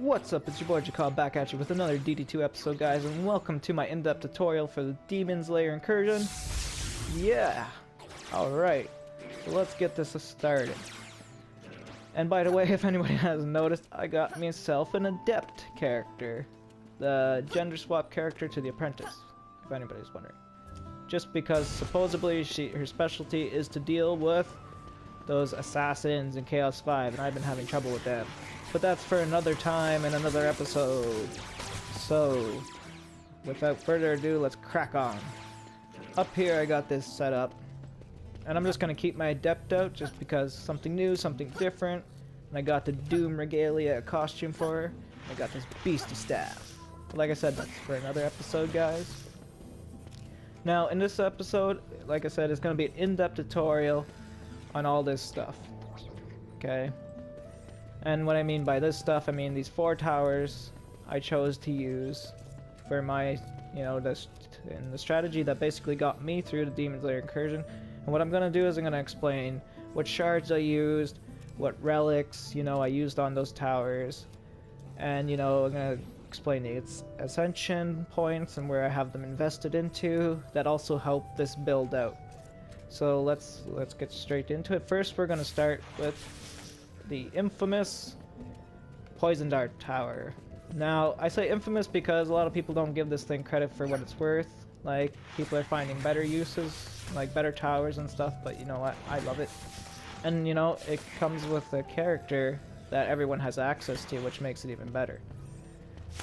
What's up, it's your boy Jacob back at you with another DD2 episode, guys, and welcome to my in-depth tutorial for the Demon's Lair Incursion. Yeah! Alright, so let's get this started. And by the way, if anybody hasn't noticed, I got myself an Adept character. The gender swap character to the Apprentice, if anybody's wondering. Just because supposedly her specialty is to deal with those assassins in Chaos 5, and I've been having trouble with them. But that's for another time and another episode. So, without further ado, let's crack on. Up here I got this set up, and I'm just going to keep my Adept out just because something new, something different. And I got the Doom Regalia costume for her. I got this Beastie Staff. But like I said, that's for another episode, guys. Now, in this episode, like I said, it's going to be an in-depth tutorial on all this stuff. Okay? And what I mean by this stuff, I mean these 4 towers I chose to use for my, the strategy that basically got me through the Demon's Lair Incursion. And what I'm going to do is I'm going to explain what shards I used, what relics, I used on those towers. And, I'm going to explain the ascension points and where I have them invested into that also help this build out. So let's get straight into it. First, we're going to start with the infamous Poison Dart Tower. Now, I say infamous because a lot of people don't give this thing credit for what it's worth. Like, people are finding better uses, like better towers and stuff, but you know what? I love it. And, it comes with a character that everyone has access to, which makes it even better.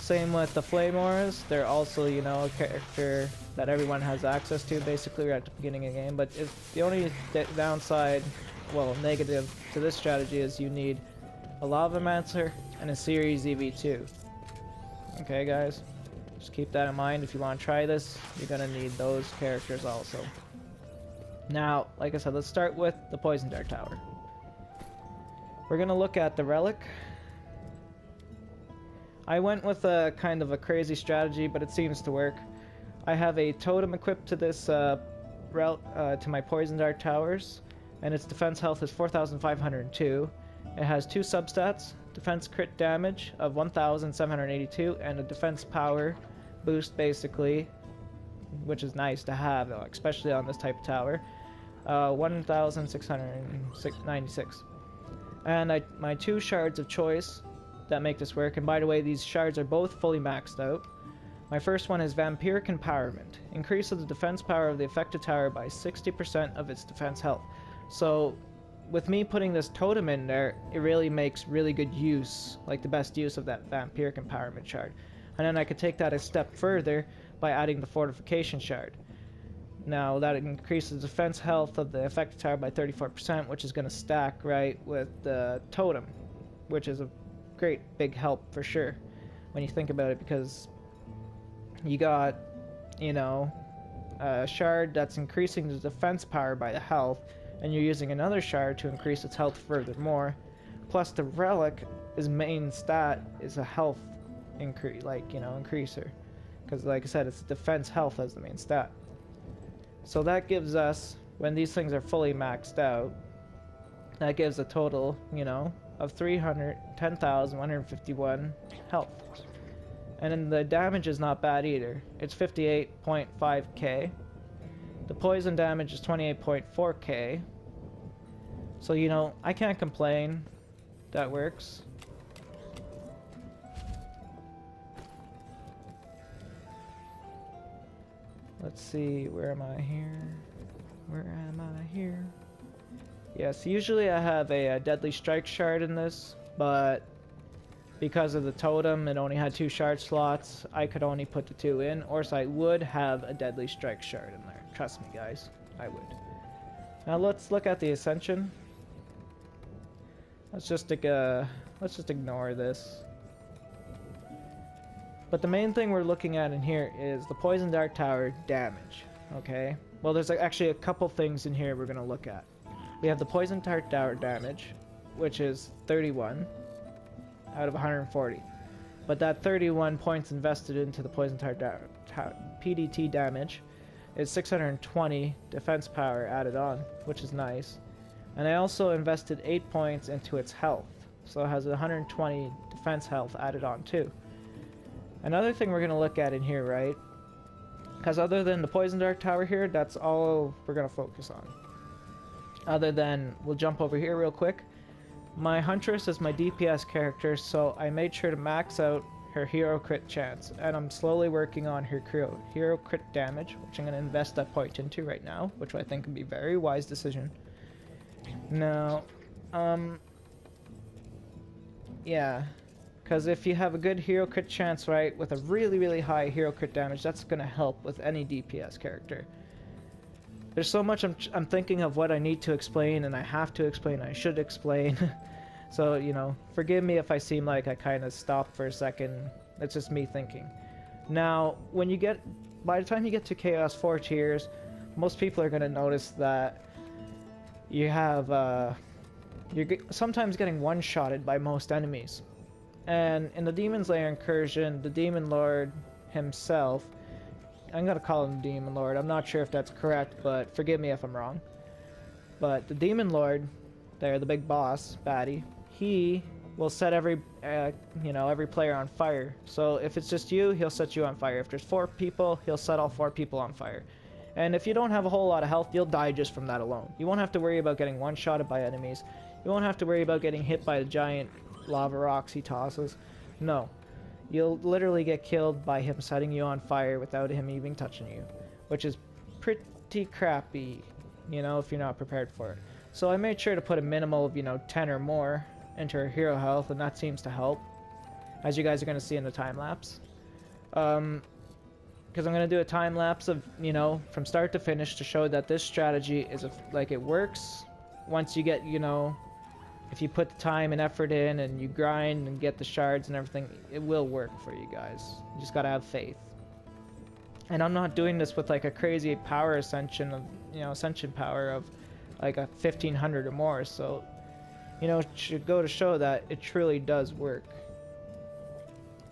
Same with the Flamors. They're also, a character that everyone has access to, basically, right at the beginning of the game. But the only downside, well, negative to this strategy is you need a Lavamancer and a Series EV2. Okay, guys? Just keep that in mind. If you want to try this, you're going to need those characters also. Now, like I said, let's start with the Poison Dart Tower. We're going to look at the relic. I went with a kind of a crazy strategy, but it seems to work. I have a totem equipped to this to my Poison Dart Towers, and its defense health is 4,502. It has 2 substats, defense crit damage of 1,782, and a defense power boost, basically, which is nice to have, especially on this type of tower, 1,696. And my 2 shards of choice that make this work, and by the way, these shards are both fully maxed out. My first one is Vampiric Empowerment. Increases the defense power of the affected tower by 60% of its defense health. So, with me putting this totem in there, it really makes really good use, like the best use of that Vampiric Empowerment shard. And then I could take that a step further by adding the Fortification shard. Now, that increases the defense health of the affected tower by 34%, which is going to stack right with the totem, which is a great big help for sure when you think about it, because you got, a shard that's increasing the defense power by the health, and you're using another shard to increase its health furthermore. Plus the relic, his main stat is a health increase, increaser, because like I said, it's defense health as the main stat. So that gives us, when these things are fully maxed out, that gives a total, of 310,151 health. And then the damage is not bad either. It's 58.5k. The poison damage is 28.4k. So, I can't complain. That works. Let's see, where am I here? Where am I here? Yes, usually I have a Deadly Strike shard in this, but because of the totem, it only had 2 shard slots. I could only put the 2 in, or so I would have a Deadly Strike shard in there. Trust me, guys, I would. Now let's look at the Ascension. Let's just ignore this. But the main thing we're looking at in here is the Poison Dart Tower damage. Okay. Well, there's actually a couple things in here we're gonna look at. We have the Poison Dart Tower damage, which is 31 out of 140. But that 31 points invested into the Poison Dart PDT damage is 620 defense power added on, which is nice. And I also invested 8 points into its health. so it has 120 defense health added on too. Another thing we're going to look at in here, right? Because other than the Poison Dark Tower here, that's all we're going to focus on. Other than, we'll jump over here real quick. My Huntress is my DPS character, so I made sure to max out her hero crit chance. And I'm slowly working on her hero crit damage, which I'm going to invest that point into right now, which I think would be a very wise decision. Now, yeah. Because if you have a good hero crit chance, right, with a really, really high hero crit damage, that's going to help with any DPS character. There's so much I'm thinking of what I need to explain, and I have to explain, I should explain. So, you know, forgive me if I seem like I kind of stopped for a second. It's just me thinking. Now, by the time you get to Chaos 4 tiers, most people are going to notice that you have, you're sometimes getting one-shotted by most enemies. And in the Demon's Lair Incursion, the Demon Lord himself, I'm going to call him Demon Lord, I'm not sure if that's correct, but forgive me if I'm wrong. But the Demon Lord, there, the big boss, baddie, he will set every player on fire. So if it's just you, he'll set you on fire. If there's 4 people, he'll set all 4 people on fire. And if you don't have a whole lot of health, you'll die just from that alone. You won't have to worry about getting one-shotted by enemies. You won't have to worry about getting hit by the giant lava rocks he tosses. No. You'll literally get killed by him setting you on fire without him even touching you. Which is pretty crappy, you know, if you're not prepared for it. So I made sure to put a minimal of, 10 or more into her hero health, and that seems to help. As you guys are going to see in the time-lapse. Because I'm going to do a time-lapse of, from start to finish to show that this strategy is, it works. Once you get, if you put the time and effort in and you grind and get the shards and everything, it will work for you guys. You just got to have faith. And I'm not doing this with, a crazy power ascension of, ascension power of, a 1500 or more. So, it should go to show that it truly does work.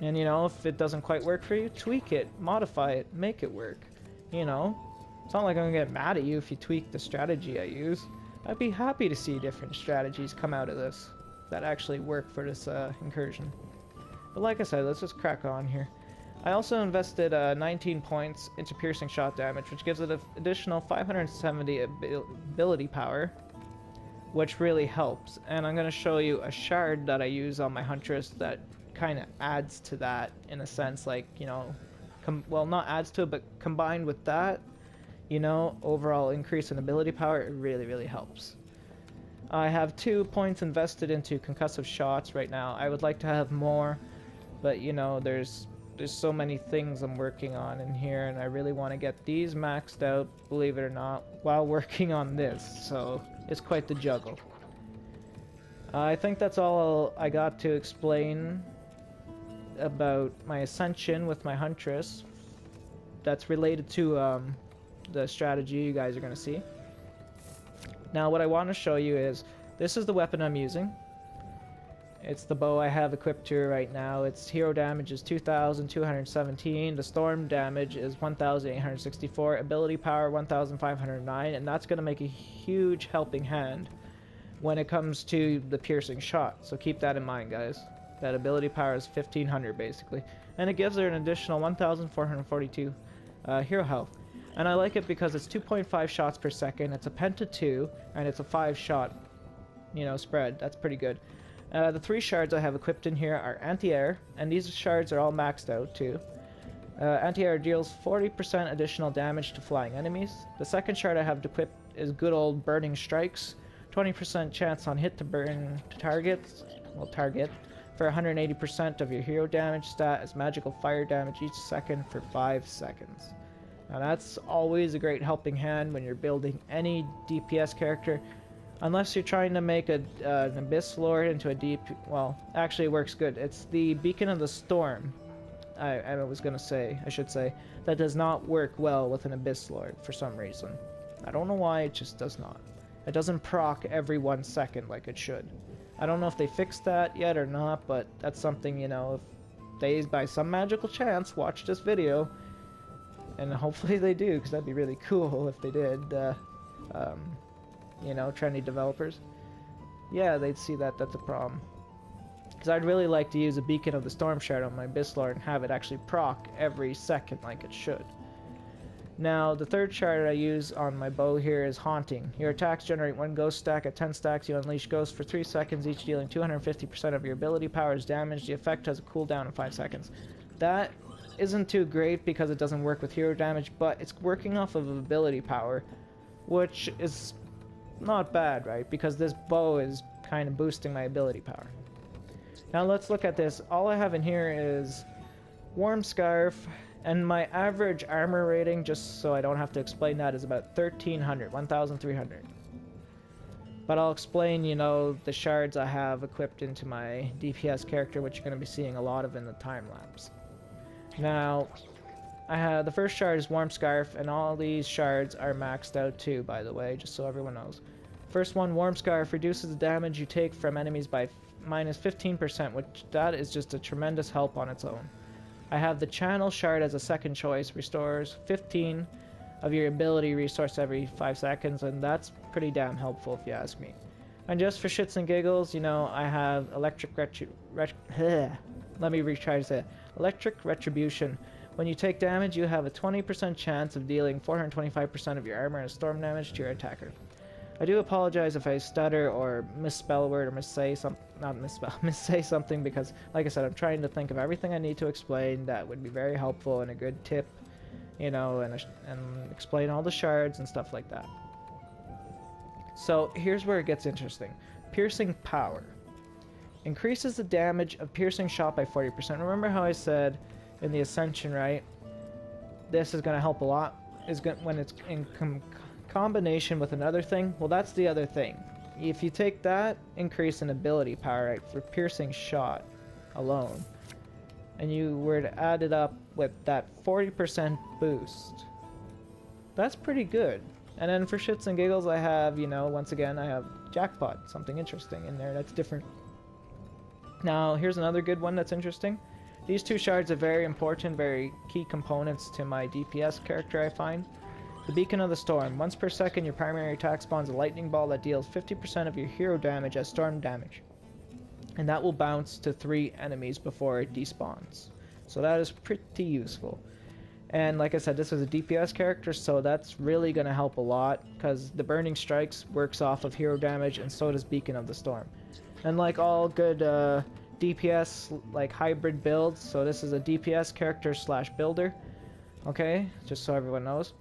And, if it doesn't quite work for you, tweak it, modify it, make it work. It's not like I'm gonna get mad at you if you tweak the strategy I use. I'd be happy to see different strategies come out of this that actually work for this incursion. But like I said, let's just crack on here. I also invested 19 points into piercing shot damage, which gives it an additional 570 ability power, which really helps. And I'm going to show you a shard that I use on my Huntress that kind of adds to that in a sense, well, not adds to it, but combined with that, overall increase in ability power, it really, really helps. I have 2 points invested into concussive shots right now. I would like to have more, but there's so many things I'm working on in here, and I really want to get these maxed out, believe it or not, while working on this, so it's quite the juggle. I think that's all I got to explain about my ascension with my Huntress. That's related to the strategy you guys are going to see. Now what I want to show you is, this is the weapon I'm using. It's the bow I have equipped to right now. Its hero damage is 2,217. The storm damage is 1,864. Ability power 1,509. And that's going to make a huge helping hand when it comes to the piercing shot. So keep that in mind, guys. That ability power is 1,500 basically. And it gives her an additional 1,442 hero health. And I like it because it's 2.5 shots per second. It's a penta 2, and it's a 5-shot, spread. That's pretty good. The 3 shards I have equipped in here are anti-air, and these shards are all maxed out too. Anti-air deals 40% additional damage to flying enemies. The second shard I have equipped is good old burning strikes. 20% chance on hit to burn targets, for 180% of your hero damage stat as magical fire damage each second for 5 seconds. Now that's always a great helping hand when you're building any DPS character. Unless you're trying to make an Abyss Lord into a deep... Well, actually it works good. It's the Beacon of the Storm, I should say, that does not work well with an Abyss Lord for some reason. I don't know why, it just does not. It doesn't proc every 1 second like it should. I don't know if they fixed that yet or not, but that's something, if they, by some magical chance, watch this video, and hopefully they do, because that'd be really cool if they did, trendy developers. Yeah, they'd see that that's a problem. because I'd really like to use a Beacon of the Storm Shard on my Bistlord and have it actually proc every second like it should. Now, the third shard I use on my bow here is Haunting. Your attacks generate 1 ghost stack. At 10 stacks, you unleash ghosts for 3 seconds, each dealing 250% of your ability power's damage. The effect has a cooldown of 5 seconds. That isn't too great because it doesn't work with hero damage, but it's working off of ability power, which is not bad, right? Because this bow is kind of boosting my ability power. Now let's look at this. All I have in here is Warm Scarf, and my average armor rating, just so I don't have to explain that, is about 1,300. But I'll explain, you know, the shards I have equipped into my DPS character, which you're going to be seeing a lot of in the time lapse. Now, I have the first shard is Warm Scarf, and all these shards are maxed out too, by the way, just so everyone knows. First one, Warm Scarf, reduces the damage you take from enemies by minus 15%, which that is just a tremendous help on its own. I have the Channel Shard as a second choice, restores 15 of your ability resource every 5 seconds, and that's pretty damn helpful if you ask me. And just for shits and giggles, you know, I have Electric Retribution. When you take damage, you have a 20% chance of dealing 425% of your armor and storm damage to your attacker. I do apologize if I stutter or misspell a word or missay something, because, like I said, I'm trying to think of everything I need to explain that would be very helpful and a good tip, you know, and explain all the shards and stuff like that. So here's where it gets interesting. Piercing Power. Increases the damage of piercing shot by 40%. Remember how I said in the Ascension, right? This is going to help a lot when it's in combination with another thing. Well, that's the other thing. If you take that increase in ability power, right, for piercing shot alone, and you were to add it up with that 40% boost, that's pretty good. And then for shits and giggles, I have, you know, once again, I have Jackpot, something interesting in there that's different. Now, here's another good one that's interesting. These two shards are very important, very key components to my DPS character, I find. The Beacon of the Storm. Once per second, your primary attack spawns a lightning ball that deals 50% of your hero damage as storm damage. And that will bounce to 3 enemies before it despawns. So that is pretty useful. And like I said, this is a DPS character, so that's really going to help a lot, because the Burning Strikes works off of hero damage, and so does Beacon of the Storm. And like all good DPS, like hybrid builds, so this is a DPS character slash builder. Okay, just so everyone knows.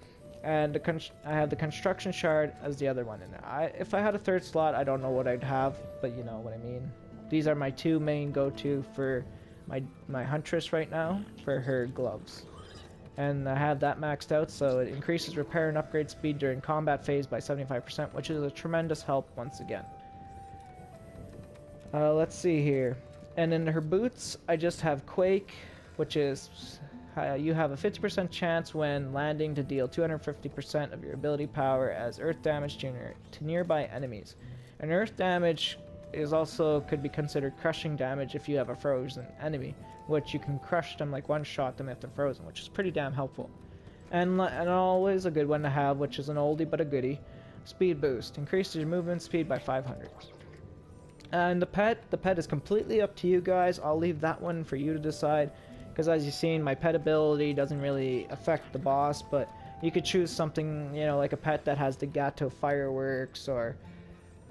And I have the Construction Shard as the other one in there. If I had a third slot, I don't know what I'd have, but you know what I mean. These are my two main go-to for my Huntress right now, for her gloves. And I have that maxed out, so it increases repair and upgrade speed during combat phase by 75%, which is a tremendous help once again. Let's see here. And in her boots, I just have Quake, which is... you have a 50% chance when landing to deal 250% of your ability power as earth damage to nearby enemies. And earth damage is also could be considered crushing damage if you have a frozen enemy, which you can crush them, like one-shot them if they're frozen, which is pretty damn helpful. And always a good one to have, which is an oldie but a goodie. Speed Boost. Increases your movement speed by 500. And the pet is completely up to you guys. I'll leave that one for you to decide. Because as you've seen, my pet ability doesn't really affect the boss, but you could choose something, you know, like a pet that has the Gato fireworks or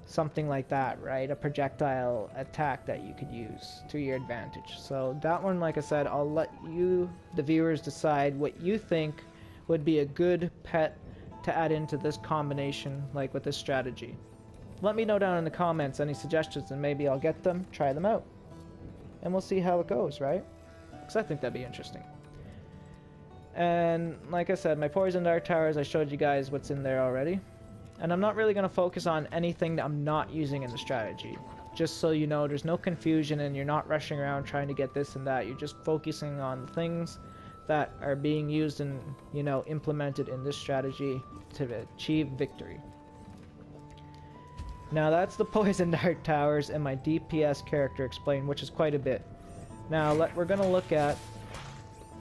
something like that, right? A projectile attack that you could use to your advantage. So that one, like I said, I'll let you, the viewers, decide what you think would be a good pet to add into this combination, like with this strategy. Let me know down in the comments any suggestions, and maybe I'll get them, try them out, and we'll see how it goes, right? Because I think that'd be interesting. And like I said, my Poison Dart Towers, I showed you guys what's in there already. And I'm not really going to focus on anything that I'm not using in the strategy. Just so you know, there's no confusion and you're not rushing around trying to get this and that. You're just focusing on the things that are being used and, you know, implemented in this strategy to achieve victory. Now that's the Poison Dart Towers and my DPS character explained, which is quite a bit. Now we're going to look at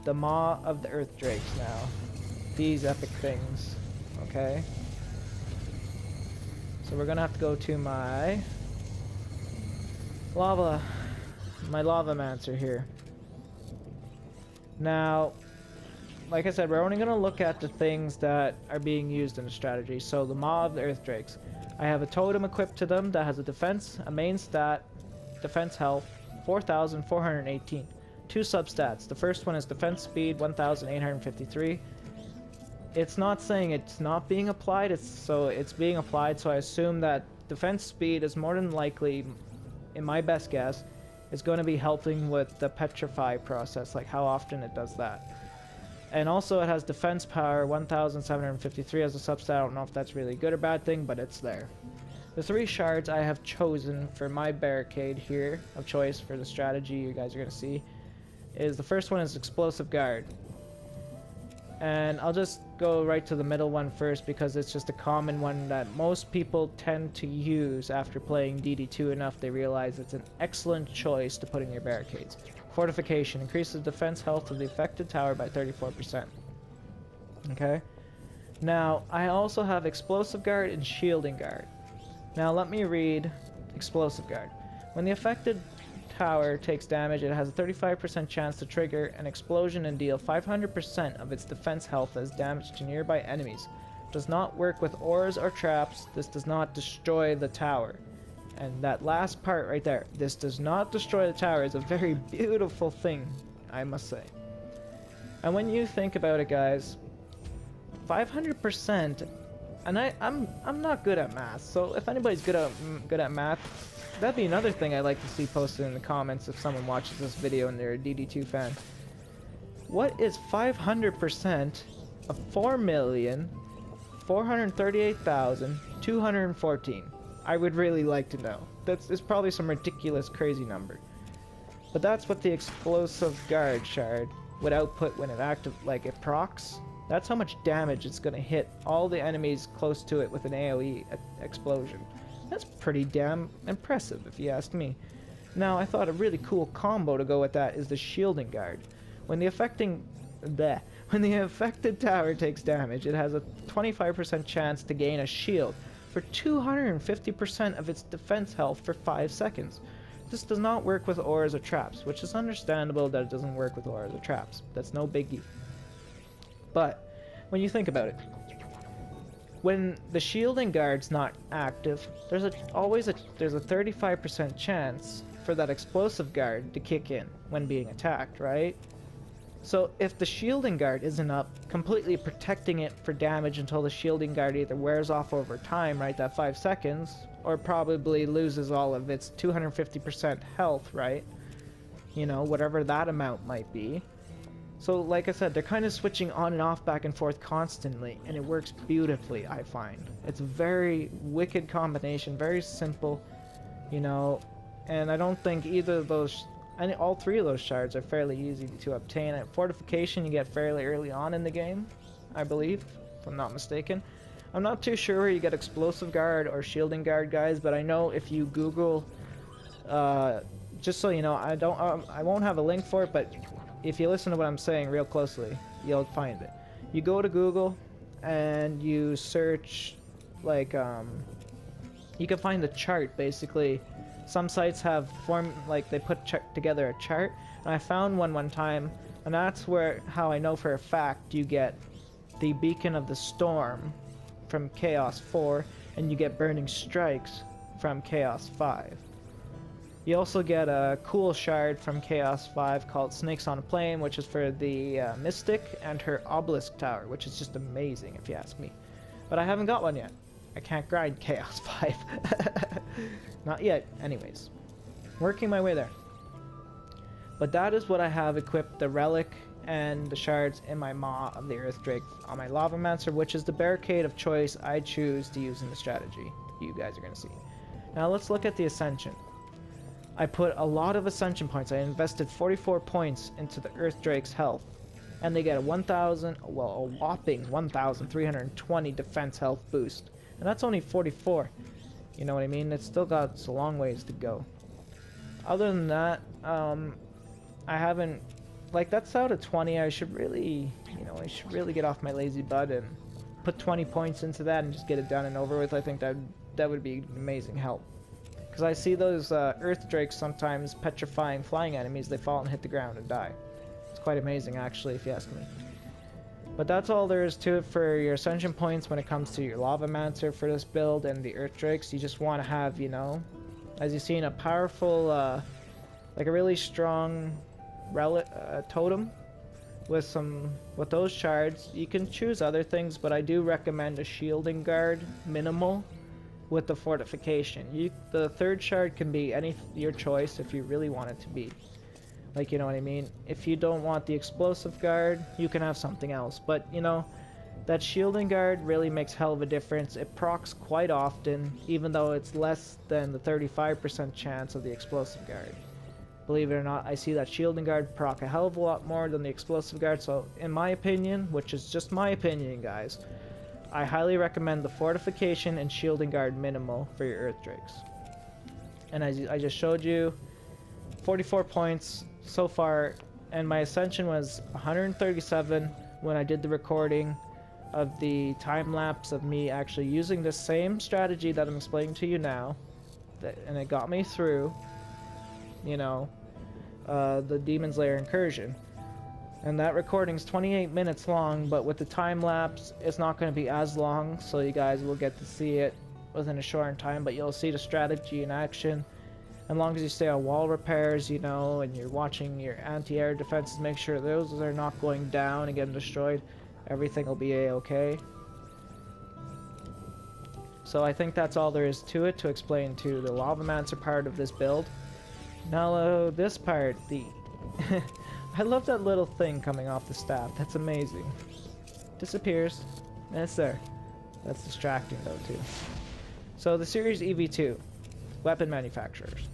the Maw of the Earth Drakes now. These epic things. Okay. So we're going to have to go to my lava my Lavamancer here. Now, like I said, we're only going to look at the things that are being used in the strategy. So the Maw of the Earth Drakes. I have a totem equipped to them that has a defense, a main stat, defense health, 4,418. Two substats. The first one is defense speed, 1,853. It's not saying it's not being applied, it's being applied, so I assume that defense speed is more than likely, in my best guess, is going to be helping with the petrify process, like how often it does that. And also it has defense power, 1,753 as a substat. I don't know if that's really good or bad thing, but it's there. The three shards I have chosen for my barricade here of choice for the strategy you guys are going to see is the first one is Explosive Guard. And I'll just go right to the middle one first because it's just a common one that most people tend to use after playing DD2 enough. They realize it's an excellent choice to put in your barricades. Fortification increases defense health of the affected tower by 34%. Okay. Now, I also have Explosive Guard and Shielding Guard. Now, let me read Explosive Guard. When the affected tower takes damage, it has a 35% chance to trigger an explosion and deal 500% of its defense health as damage to nearby enemies. Does not work with auras or traps. This does not destroy the tower. And that last part right there, this does not destroy the tower, is a very beautiful thing, I must say. And when you think about it, guys, 500%, and I'm not good at math, so if anybody's good at math, that'd be another thing I'd like to see posted in the comments if someone watches this video and they're a DD2 fan. What is 500% of 4,438,214? I would really like to know. It's probably some ridiculous, crazy number. But that's what the Explosive Guard shard would output when it like it procs. That's how much damage it's going to hit all the enemies close to it with an AoE explosion. That's pretty damn impressive, if you ask me. Now, I thought a really cool combo to go with that is the Shielding Guard. When the affected tower takes damage, it has a 25% chance to gain a shield for 250% of its defense health for 5 seconds. This does not work with auras or traps, which is understandable that it doesn't work with auras or traps. That's no biggie. But when you think about it, when the Shielding Guard's not active, there's always a 35% chance for that Explosive Guard to kick in when being attacked, right? So if the Shielding Guard isn't up, completely protecting it for damage until the Shielding Guard either wears off over time, right, that 5 seconds, or probably loses all of its 250% health, right? You know, whatever that amount might be. So like I said, they're kind of switching on and off, back and forth constantly, and it works beautifully, I find. It's a very wicked combination, very simple, you know, and I don't think either of those, all three of those shards are fairly easy to obtain. At Fortification you get fairly early on in the game, I believe, if I'm not mistaken. I'm not too sure where you get Explosive Guard or Shielding Guard, guys, but I know if you Google, just so you know, I won't have a link for it, but if you listen to what I'm saying real closely, you'll find it. You go to Google and you search, like, you can find the chart, basically. Some sites have they put together a chart, and I found one time, and that's how I know for a fact you get the Beacon of the Storm from Chaos 4, and you get Burning Strikes from Chaos 5. You also get a cool shard from Chaos 5 called Snakes on a Plane, which is for the Mystic and her Obelisk Tower, which is just amazing if you ask me. But I haven't got one yet. I can't grind Chaos 5. Not yet, anyways. Working my way there. But that is what I have equipped the Relic and the shards in my Maw of the Earth Drake on my Lavamancer, which is the barricade of choice I choose to use in the strategy you guys are going to see. Now let's look at the Ascension. I put a lot of Ascension points. I invested 44 points into the Earth Drake's health, and they get a whopping 1,320 defense health boost. And that's only 44. You know what I mean? It's still got a long ways to go. Other than that, I haven't, that's out of 20. I should really get off my lazy butt and put 20 points into that and just get it done and over with. I think that would be amazing help. Because I see those earth drakes sometimes petrifying flying enemies. They fall and hit the ground and die. It's quite amazing, actually, if you ask me. But that's all there is to it for your ascension points when it comes to your lava mancer for this build and the earth drakes. You just want to have, you know, as you've seen, a powerful, like a really strong totem with those shards. You can choose other things, but I do recommend a shielding guard minimal with the fortification. The third shard can be your choice if you really want it to be. Like, you know what I mean? If you don't want the explosive guard, you can have something else. But, you know, that shielding guard really makes hell of a difference. It procs quite often, even though it's less than the 35% chance of the explosive guard. Believe it or not, I see that shielding guard proc a hell of a lot more than the explosive guard. So, in my opinion, which is just my opinion, guys, I highly recommend the fortification and shielding guard minimal for your earth drakes. And as I just showed you, 44 points so far, and my ascension was 137 when I did the recording of the time lapse of me actually using the same strategy that I'm explaining to you now, and it got me through, you know, the Demon's Lair Incursion. And that recording's 28 minutes long, but with the time lapse, it's not going to be as long, so you guys will get to see it within a short time, but you'll see the strategy in action. As long as you stay on wall repairs, you know, and you're watching your anti-air defenses, make sure those are not going down and getting destroyed, everything will be a-okay. So I think that's all there is to it to explain to the Lavamancer part of this build. Now this part, the... I love that little thing coming off the staff. That's amazing. Disappears. And it's there. That's distracting though too. So the series EV2. Weapon manufacturers.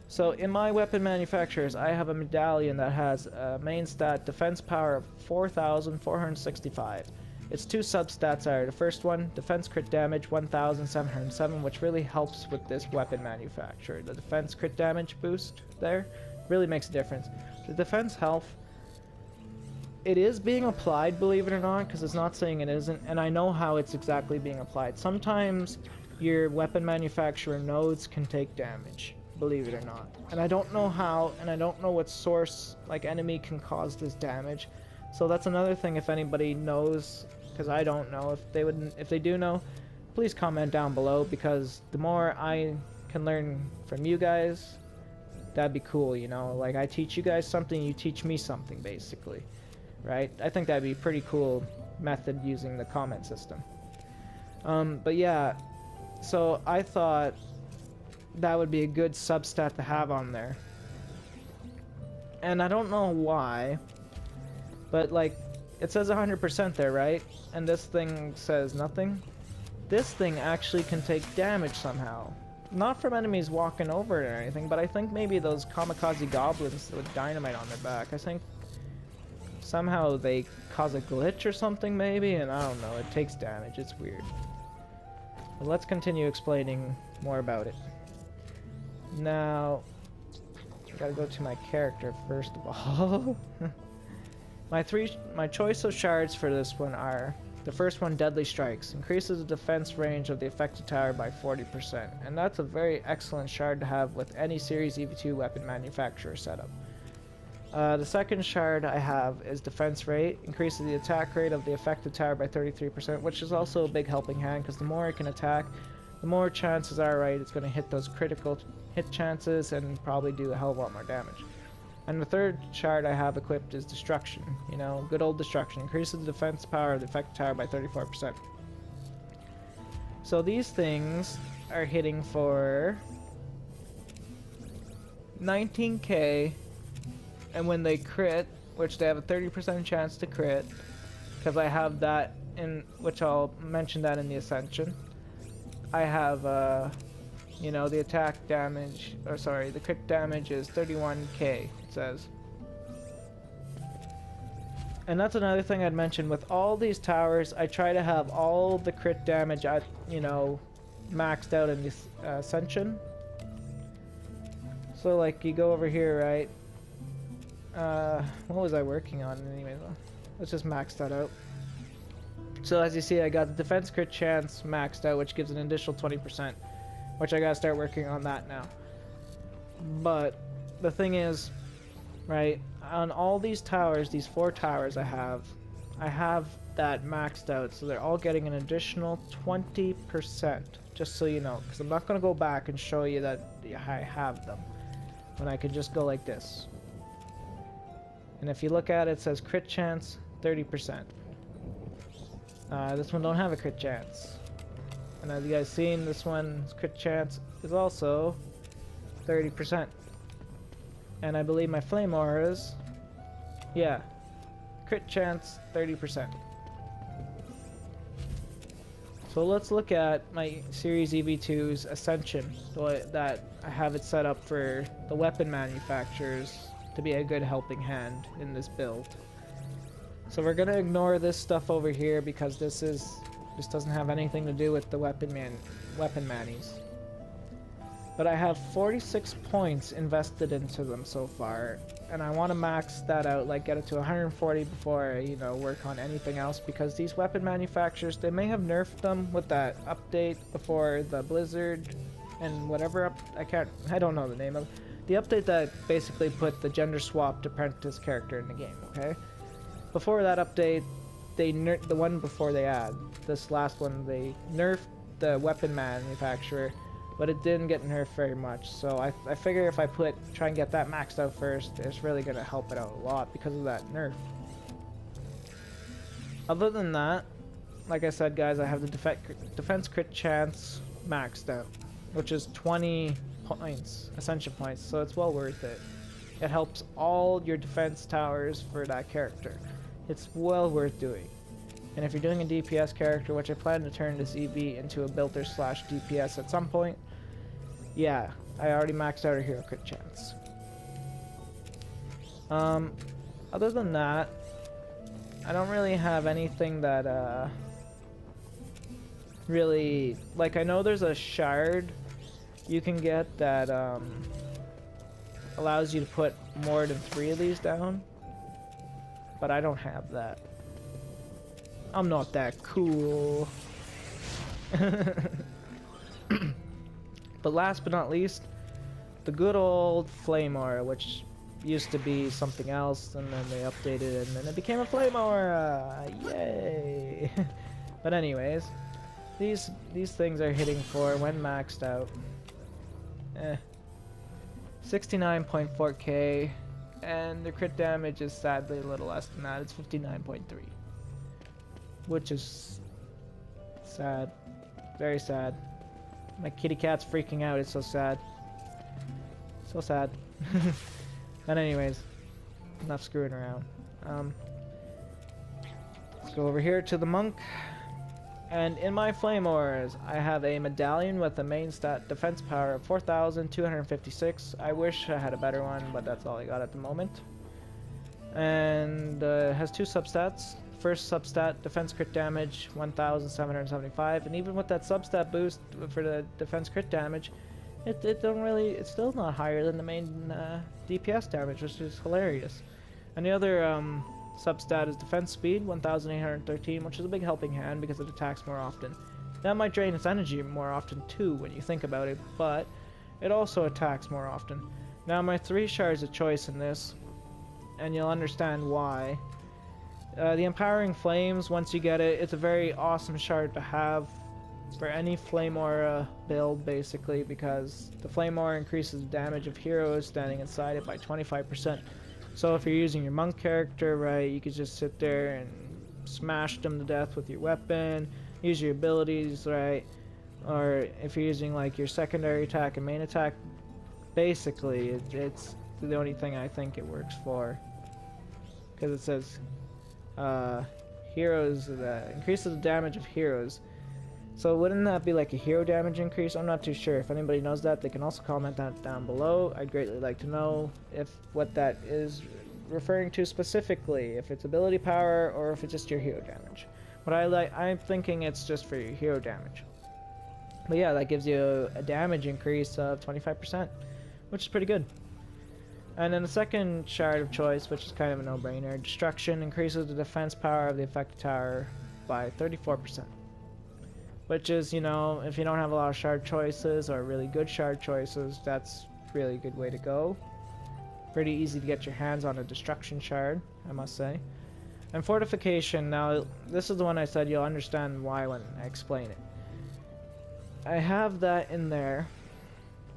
So in my weapon manufacturers, I have a medallion that has a main stat defense power of 4,465. Its two substats are, the first one, defense crit damage 1,707, which really helps with this weapon manufacturer. The defense crit damage boost there really makes a difference. The defense health, it is being applied, believe it or not, because it's not saying it isn't, and I know how it's exactly being applied. Sometimes your weapon manufacturer nodes can take damage, believe it or not. And I don't know how, and I don't know what source, like enemy, can cause this damage. So that's another thing, if anybody knows, because I don't know. If they do know, please comment down below, because the more I can learn from you guys, that'd be cool, you know? Like, I teach you guys something, you teach me something, basically. Right? I think that'd be a pretty cool method using the comment system. But yeah, so I thought that would be a good substat to have on there. And I don't know why, but like, it says 100% there, right? And this thing says nothing. This thing actually can take damage somehow. Not from enemies walking over it or anything, but I think maybe those kamikaze goblins with dynamite on their back, I think somehow they cause a glitch or something maybe, and I don't know, it takes damage, it's weird. But let's continue explaining more about it. Now, I gotta go to my character first of all. My choice of shards for this one are, the first one, Deadly Strikes. Increases the defense range of the affected tower by 40%. And that's a very excellent shard to have with any Series EV2 weapon manufacturer setup. The second shard I have is Defense Rate. Increases the attack rate of the affected tower by 33%, which is also a big helping hand, because the more it can attack, the more chances are, right, it's going to hit those critical hit chances and probably do a hell of a lot more damage. And the third shard I have equipped is Destruction. You know, good old Destruction. Increases the defense power of the affected tower by 34%. So these things are hitting for 19k, and when they crit, which they have a 30% chance to crit, because I have that in, which I'll mention that in the Ascension. I have, you know, the attack damage, or sorry, the crit damage is 31k, it says. And that's another thing I'd mention, with all these towers, I try to have all the crit damage at, you know, maxed out in the Ascension. So like, you go over here, right? What was I working on anyway though? Let's just max that out. So as you see, I got the defense crit chance maxed out, which gives an additional 20%, which I gotta start working on that now. But the thing is, right, on all these towers, these 4 towers I have that maxed out, so they're all getting an additional 20%, just so you know, because I'm not going to go back and show you that I have them, when I can just go like this. And if you look at it, it says crit chance 30%. This one don't have a crit chance, and as you guys seen, this one's crit chance is also 30%. And I believe my flame auras, yeah, crit chance 30%. So let's look at my Series EV2's Ascension, that I have it set up for the weapon manufacturers to be a good helping hand in this build. So we're gonna ignore this stuff over here because this doesn't have anything to do with the weapon manis. But I have 46 points invested into them so far, and I want to max that out, like get it to 140 before I, you know, work on anything else, because these weapon manufacturers, they may have nerfed them with that update before the Blizzard and whatever I don't know the name of the update that basically put the gender swapped apprentice character in the game, okay? Before that update, the one before they add this last one, they nerfed the weapon manufacturer, but it didn't get nerfed very much. So I figure if I try and get that maxed out first, it's really gonna help it out a lot because of that nerf. Other than that, like I said, guys, I have the defense crit chance maxed out, which is 20 points, Ascension points, so it's well worth it. It helps all your defense towers for that character. It's well worth doing. And if you're doing a DPS character, which I plan to turn this EV into a builder / DPS at some point, yeah, I already maxed out a hero crit chance. Other than that, I don't really have anything that really, like, I know there's a shard you can get that allows you to put more than 3 of these down, but I don't have that. I'm not that cool. But last but not least, the good old flame aura, which used to be something else, and then they updated it, and then it became a flame aura. Yay! But anyways, these things are hitting for, when maxed out, 69.4k, and the crit damage is sadly a little less than that. It's 59.3, which is sad, very sad. My kitty cat's freaking out. It's so sad, so sad. But anyways, enough screwing around. Let's go over here to the monk. And in my flame auras, I have a medallion with a main stat defense power of 4,256. I wish I had a better one, but that's all I got at the moment. And it has 2 substats. First substat, defense crit damage, 1,775. And even with that substat boost for the defense crit damage, it's still not higher than the main DPS damage, which is hilarious. And the other substat is defense speed, 1,813, which is a big helping hand because it attacks more often. That might drain its energy more often too when you think about it, but it also attacks more often. Now my 3 shards of choice in this, and you'll understand why. The Empowering Flames, once you get it, it's a very awesome shard to have for any Flame Aura build, basically, because the Flame Aura increases the damage of heroes standing inside it by 25%. So if you're using your monk character, right, you could just sit there and smash them to death with your weapon, use your abilities, right, or if you're using like your secondary attack and main attack, basically it's the only thing I think it works for, because it says heroes that increases the damage of heroes. So wouldn't that be like a hero damage increase? I'm not too sure. If anybody knows that, they can also comment that down below. I'd greatly like to know what that is referring to specifically, if it's ability power or if it's just your hero damage. But I'm thinking it's just for your hero damage. But yeah, that gives you a damage increase of 25%, which is pretty good. And then the second shard of choice, which is kind of a no-brainer, Destruction, increases the defense power of the affected tower by 34%. Which is, you know, if you don't have a lot of shard choices or really good shard choices, that's really a good way to go. Pretty easy to get your hands on a destruction shard, I must say. And fortification, now this is the one I said you'll understand why when I explain it. I have that in there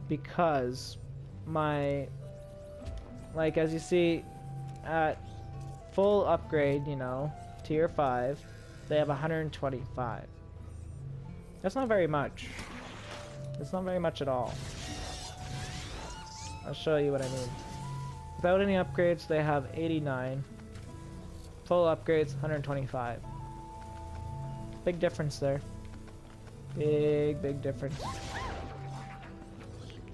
because my, like as you see at full upgrade, you know, tier 5, they have 125. That's not very much. It's not very much at all. I'll show you what I mean. Without any upgrades, they have 89. Full upgrades, 125. Big difference there. Big difference.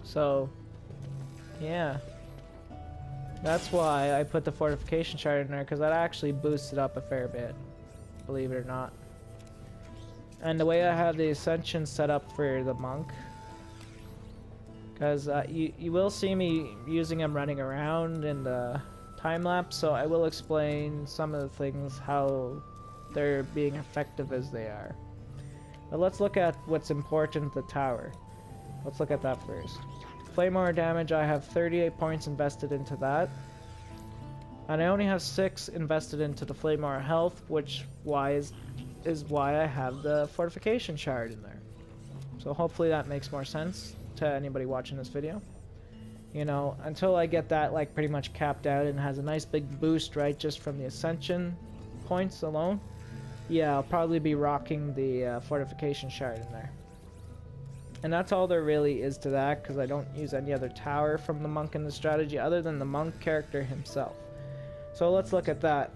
So, yeah. That's why I put the fortification shard in there, because that actually boosts it up a fair bit. Believe it or not. And the way I have the ascension set up for the monk, because you will see me using him running around in the time lapse, so I will explain some of the things how they're being effective as they are. But let's look at what's important, the tower. Let's look at that first. Flame aura damage, I have 38 points invested into that. And I only have 6 invested into the flame aura health, which is why I have the fortification shard in there. So hopefully that makes more sense to anybody watching this video. You know, until I get that like pretty much capped out and has a nice big boost, right, just from the ascension points alone. Yeah, I'll probably be rocking the fortification shard in there. And that's all there really is to that, because I don't use any other tower from the monk in the strategy other than the monk character himself. So let's look at that.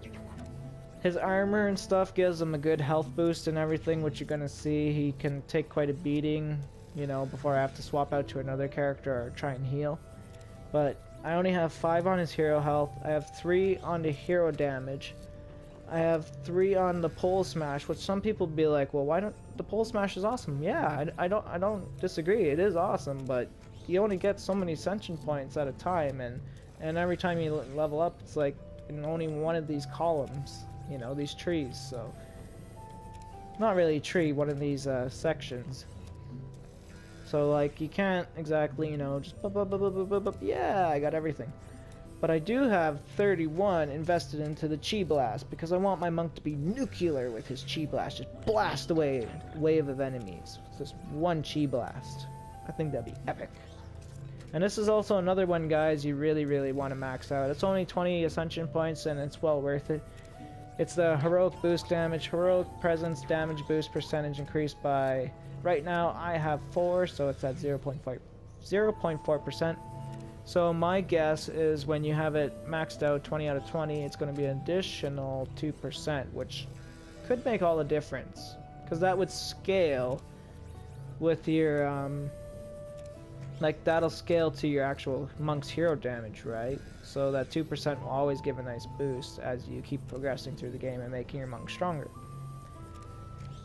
His armor and stuff gives him a good health boost and everything, which you're gonna see. He can take quite a beating, you know, before I have to swap out to another character or try and heal. But I only have 5 on his hero health. I have 3 on the hero damage. I have 3 on the pole smash, which some people be like, well, why don't the pole smash is awesome? Yeah, I don't disagree. It is awesome, but you only get so many ascension points at a time, and every time you level up, it's like in only one of these columns, you know, these trees. So not really a tree, one of these sections. So like you can't exactly, you know, just yeah, I got everything. But I do have 31 invested into the Chi Blast, because I want my monk to be nuclear with his Chi Blast. Just blast away a wave of enemies. Just one Chi Blast. I think that'd be epic. And this is also another one, guys, you really want to max out. It's only 20 ascension points, and it's well worth it. It's the heroic boost damage. Heroic presence damage boost percentage increased by, right now I have 4, so it's at 0.4%. So my guess is when you have it maxed out 20 out of 20, it's going to be an additional 2%, which could make all the difference. Because that would scale with your, like that'll scale to your actual monk's hero damage, right? So that 2% will always give a nice boost as you keep progressing through the game and making your monk stronger.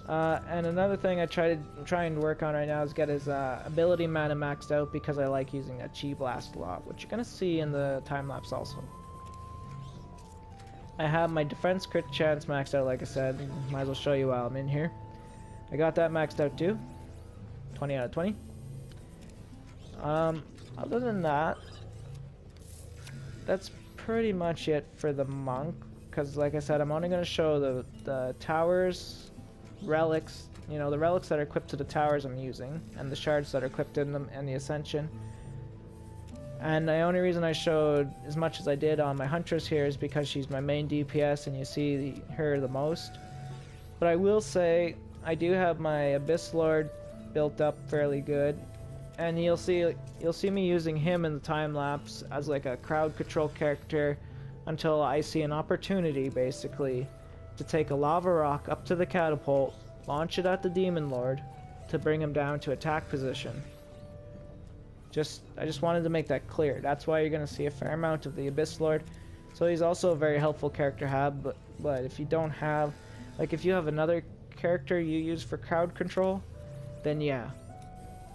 And another thing I'm trying to work on right now is get his ability mana maxed out, because I like using a Chi Blast a lot, which you're going to see in the time-lapse also. I have my defense crit chance maxed out, like I said. Might as well show you while I'm in here. I got that maxed out too. 20 out of 20. Other than that, that's pretty much it for the monk, because like I said, I'm only going to show the towers, relics, you know, the relics that are equipped to the towers I'm using, and the shards that are equipped in them, and the ascension. And the only reason I showed as much as I did on my huntress here is because she's my main DPS and you see her the most. But I will say I do have my Abyss Lord built up fairly good, and you'll see me using him in the time lapse as like a crowd control character until I see an opportunity, basically, to take a lava rock up to the catapult, launch it at the Demon Lord to bring him down to attack position. I just wanted to make that clear. That's why you're going to see a fair amount of the Abyss Lord. So he's also a very helpful character to have, but if you don't have, like if you have another character you use for crowd control, then yeah.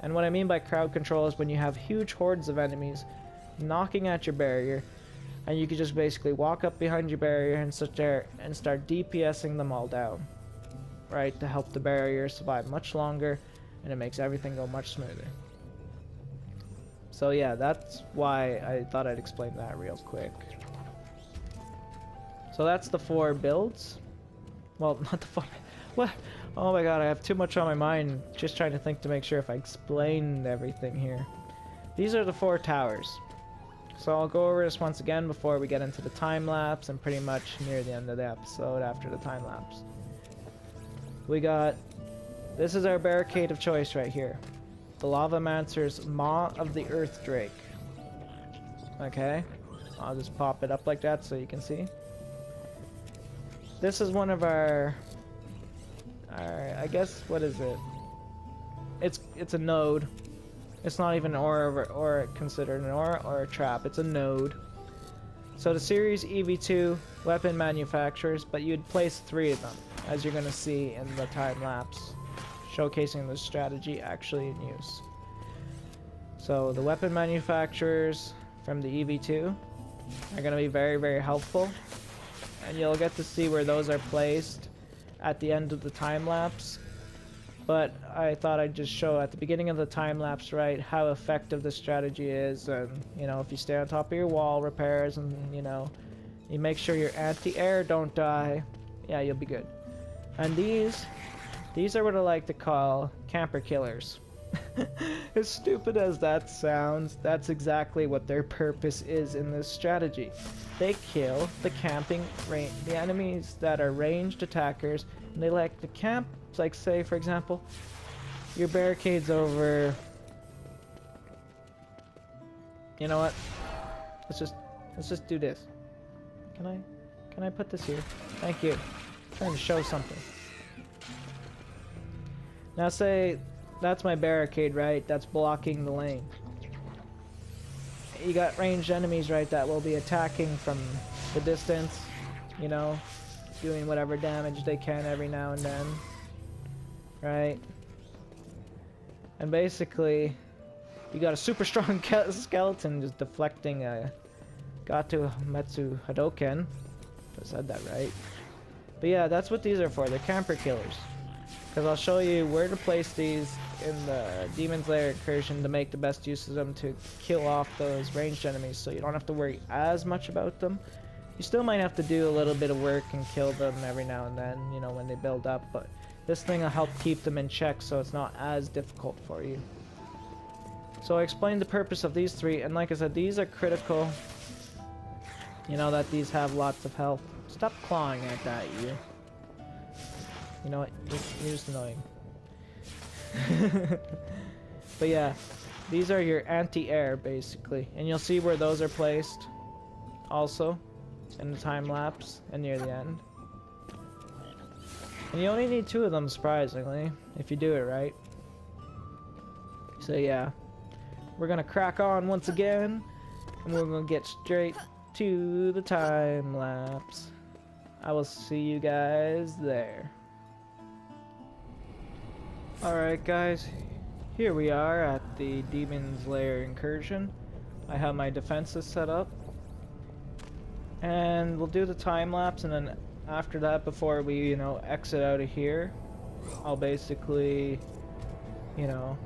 And what I mean by crowd control is when you have huge hordes of enemies knocking at your barrier, and you can just basically walk up behind your barrier and sit there and start DPSing them all down. right, to help the barrier survive much longer, and it makes everything go much smoother. So yeah, that's why I thought I'd explain that real quick. So that's the 4 builds. Well, not the 4. What? Oh my god, I have too much on my mind just trying to think to make sure if I explained everything here. These are the 4 towers. So I'll go over this once again before we get into the time lapse and pretty much near the end of the episode after the time lapse. We got, this is our barricade of choice right here. The Lavamancer's Maw of the Earth Drake. Okay, I'll just pop it up like that so you can see. This is one of our I guess, what is it? It's a node. It's not even an aura or considered an aura or a trap. It's a node. So the series EV2 weapon manufacturers, but you'd place 3 of them, as you're gonna see in the time lapse, showcasing the strategy actually in use. So the weapon manufacturers from the EV2 are gonna be very, very helpful, and you'll get to see where those are placed at the end of the time lapse. But I thought I'd just show at the beginning of the time lapse, right, how effective this strategy is, and you know, if you stay on top of your wall repairs and you know, you make sure your anti-air don't die, yeah, you'll be good. And these are what I like to call camper killers. As stupid as that sounds, that's exactly what their purpose is in this strategy. They kill the the enemies that are ranged attackers, and they like to camp, like say for example, your barricade's over. You know what? Let's just do this. Can I put this here? Thank you. I'm trying to show something. Now say that's my barricade, right? That's blocking the lane. You got ranged enemies, right, that will be attacking from the distance, you know, doing whatever damage they can every now and then, right? And basically, you got a super strong skeleton just deflecting a Gato Metsu Hadoken. I said that right. But yeah, that's what these are for. They're camper killers. Because I'll show you where to place these in the Demon's Lair Incursion to make the best use of them to kill off those ranged enemies, so you don't have to worry as much about them. You still might have to do a little bit of work and kill them every now and then, you know, when they build up, but this thing will help keep them in check so it's not as difficult for you. So I explained the purpose of these 3, and like I said, these are critical. You know that these have lots of health. Stop clawing at that, you. You know what? You're just annoying. But yeah, these are your anti-air basically, and you'll see where those are placed also in the time lapse and near the end. And you only need 2 of them, surprisingly, if you do it right. So yeah, we're gonna crack on once again, and we're gonna get straight to the time lapse. I will see you guys there. Alright guys, here we are at the Demon's Lair Incursion. I have my defenses set up. And we'll do the time lapse, and then after that, before we, you know, exit out of here, I'll basically, you know,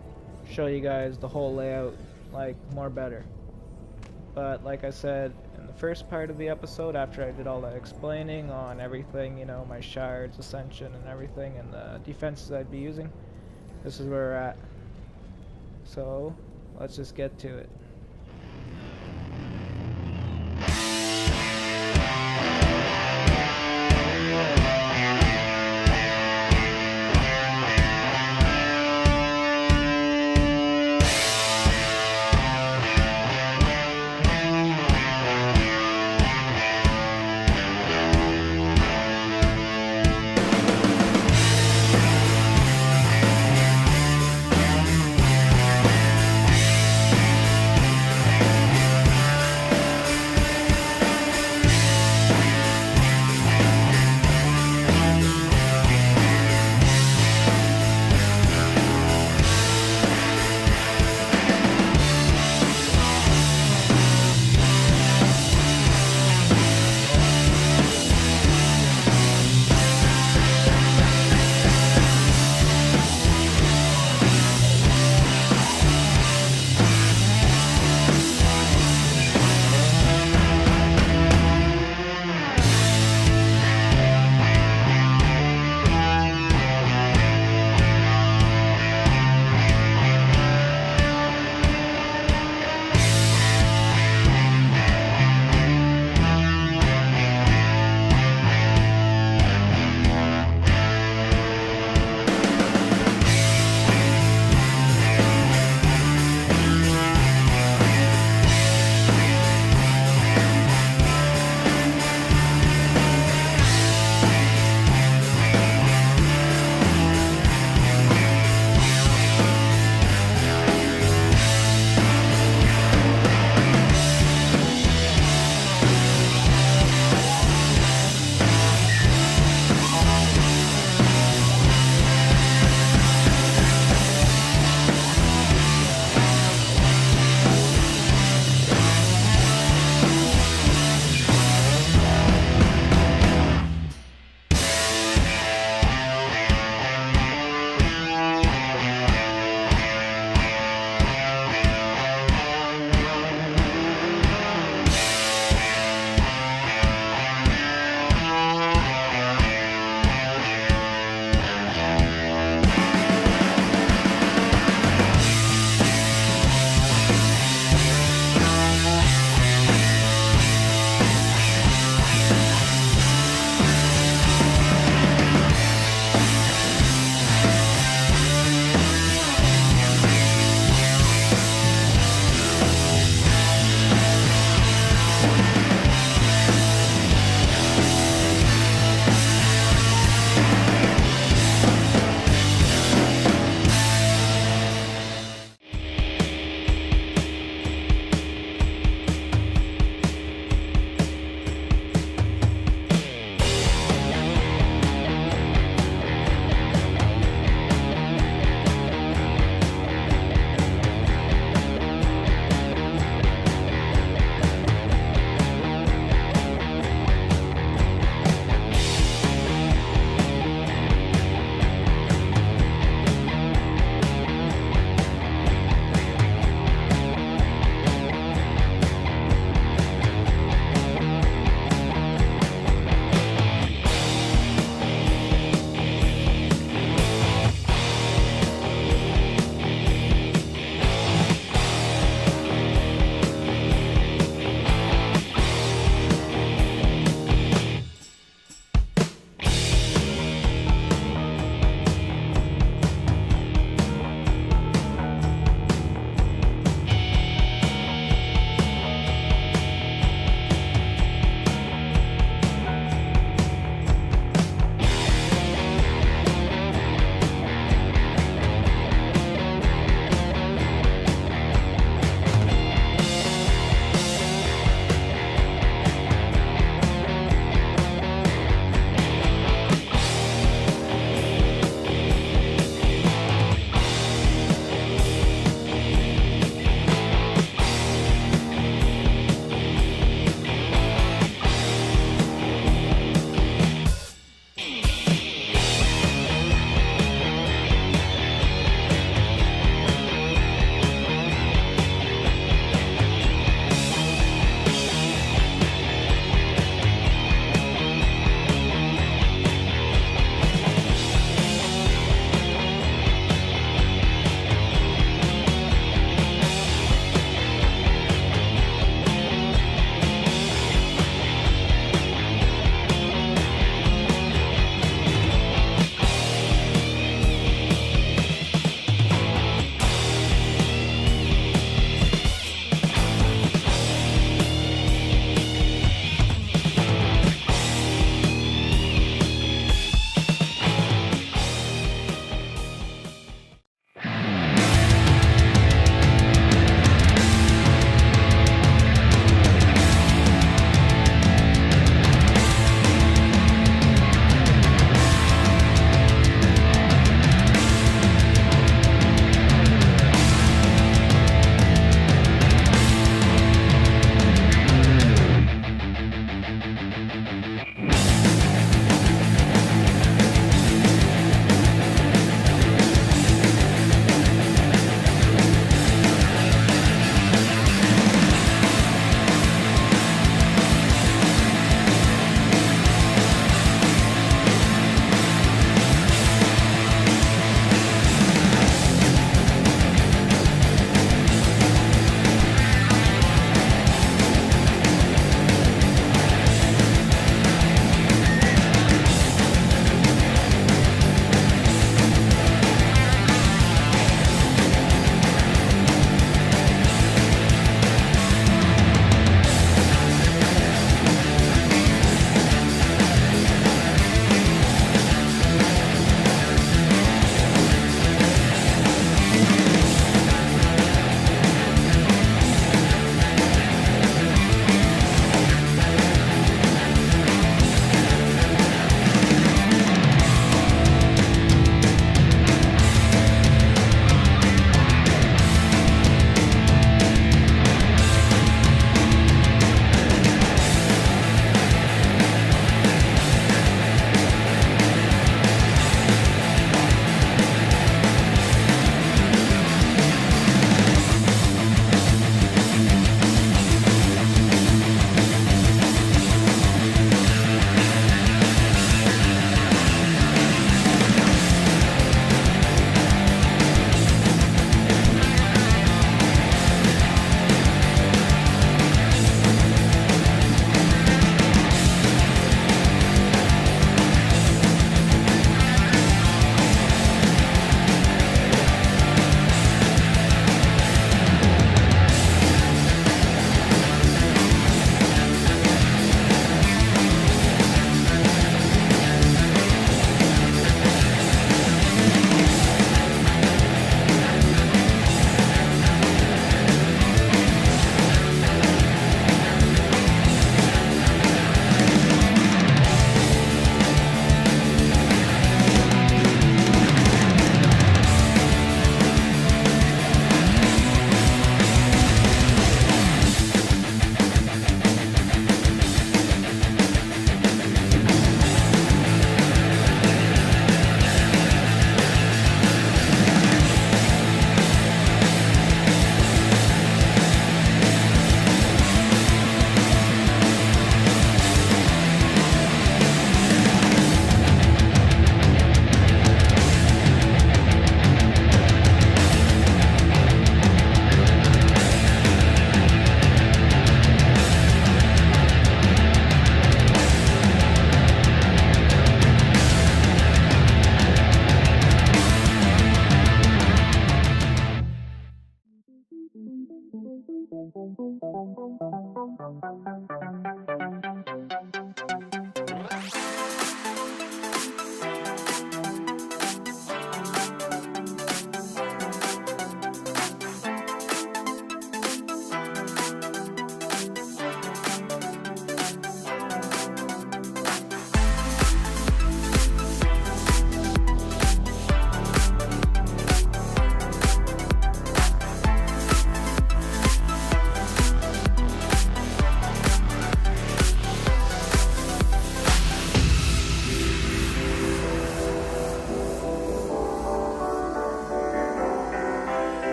show you guys the whole layout, like, more better. But like I said in the first part of the episode, after I did all that explaining on everything, you know, my shards, ascension and everything, and the defenses I'd be using, this is where we're at. So, let's just get to it.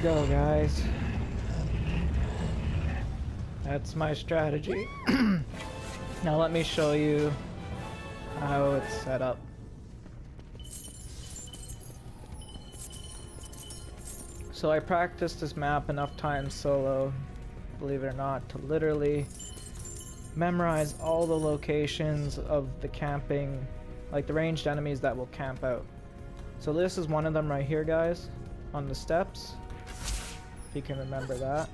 we go, guys. That's my strategy. Now let me show you how it's set up. So I practiced this map enough times solo, believe it or not, to literally memorize all the locations of the camping, like the ranged enemies that will camp out. So this is one of them right here, guys, on the steps, if you can remember that.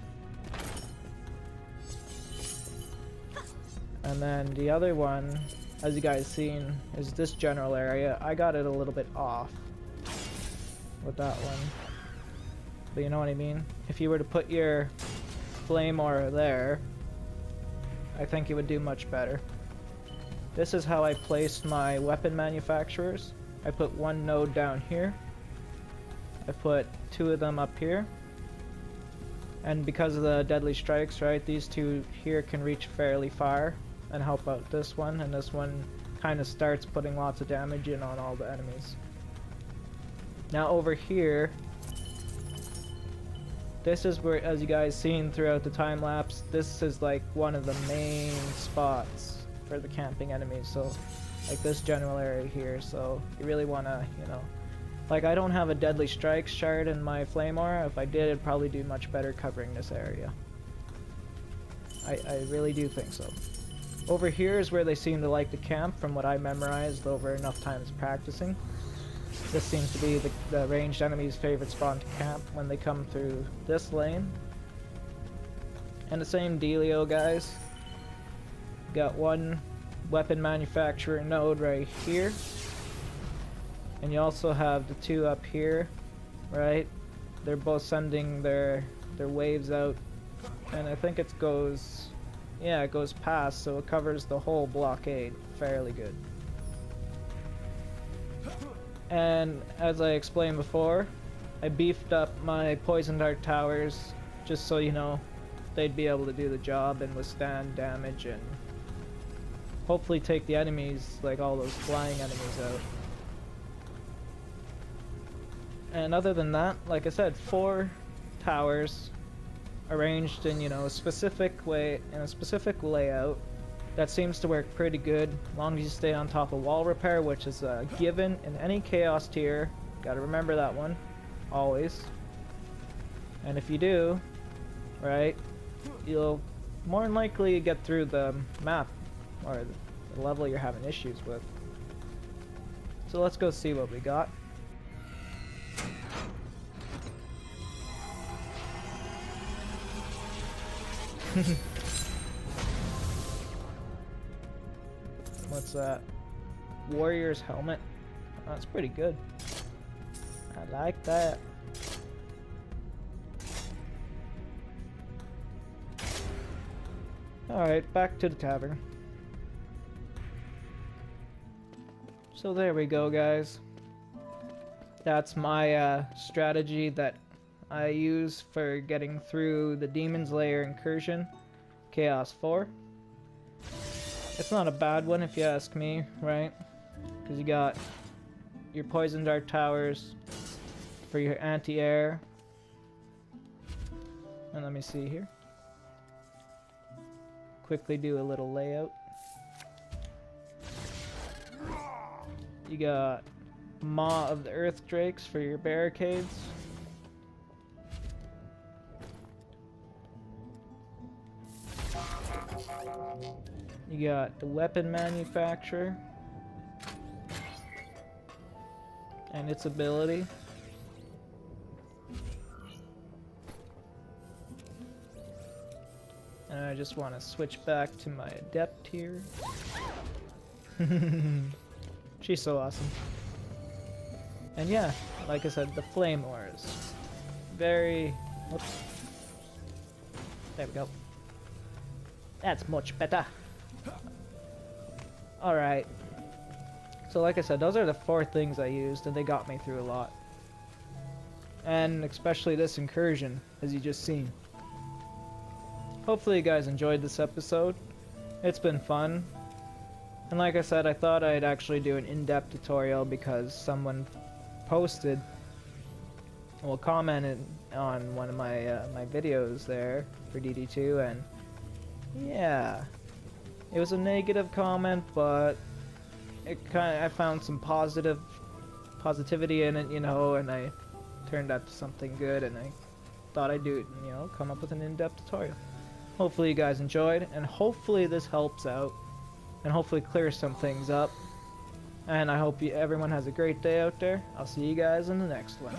And then the other one, as you guys seen, is this general area. I got it a little bit off with that one, but you know what I mean? If you were to put your flame aura there, I think it would do much better. This is how I placed my weapon manufacturers. I put one node down here. I put two of them up here. And because of the deadly strikes, right, these two here can reach fairly far and help out this one, and this one kind of starts putting lots of damage in on all the enemies. Now over here, this is where, as you guys seen throughout the time lapse, this is like one of the main spots for the camping enemies. So like this general area here, so you really want to, you know, like I don't have a deadly strikes shard in my flame aura. If I did, it'd probably do much better covering this area. I really do think so. Over here is where they seem to like to camp, from what I memorized over enough times practicing. This seems to be the ranged enemy's favorite spawn to camp when they come through this lane. And the same dealio, guys. Got one weapon manufacturer node right here. And you also have the two up here, right? They're both sending their waves out. And I think it goes, yeah, it goes past, so it covers the whole blockade fairly good. And as I explained before, I beefed up my poison dart towers just so, you know, they'd be able to do the job and withstand damage and hopefully take the enemies, like all those flying enemies, out. And other than that, like I said, 4 towers arranged in, you know, a specific way, in a specific layout that seems to work pretty good, as long as you stay on top of wall repair, which is a given in any chaos tier. Gotta remember that one, always. And if you do, right, you'll more than likely get through the map, or the level you're having issues with. So let's go see what we got. What's that? Warrior's helmet. Oh, that's pretty good. I like that. Alright, back to the tavern. So there we go, guys. That's my strategy that I use for getting through the Demon's Lair Incursion, Chaos 4. It's not a bad one if you ask me, right? Because you got your poison dart towers for your anti-air. And let me see here. Quickly do a little layout. You got Maw of the Earth Drakes for your barricades. You got the weapon manufacturer and its ability. And I just want to switch back to my adept here. She's so awesome. And yeah, like I said, the flame auras. Very... Whoops. There we go. That's much better. Alright. So like I said, those are the 4 things I used, and they got me through a lot. And especially this incursion, as you just seen. Hopefully you guys enjoyed this episode. It's been fun. And like I said, I thought I'd actually do an in-depth tutorial because someone posted well, commented on one of my my videos there for DD2, and yeah, it was a negative comment, but I found some positivity in it, you know, and I turned out to something good, and I thought I'd do it, and, you know, come up with an in-depth tutorial. Hopefully you guys enjoyed, and hopefully this helps out, and hopefully clears some things up. And I hope everyone has a great day out there. I'll see you guys in the next one.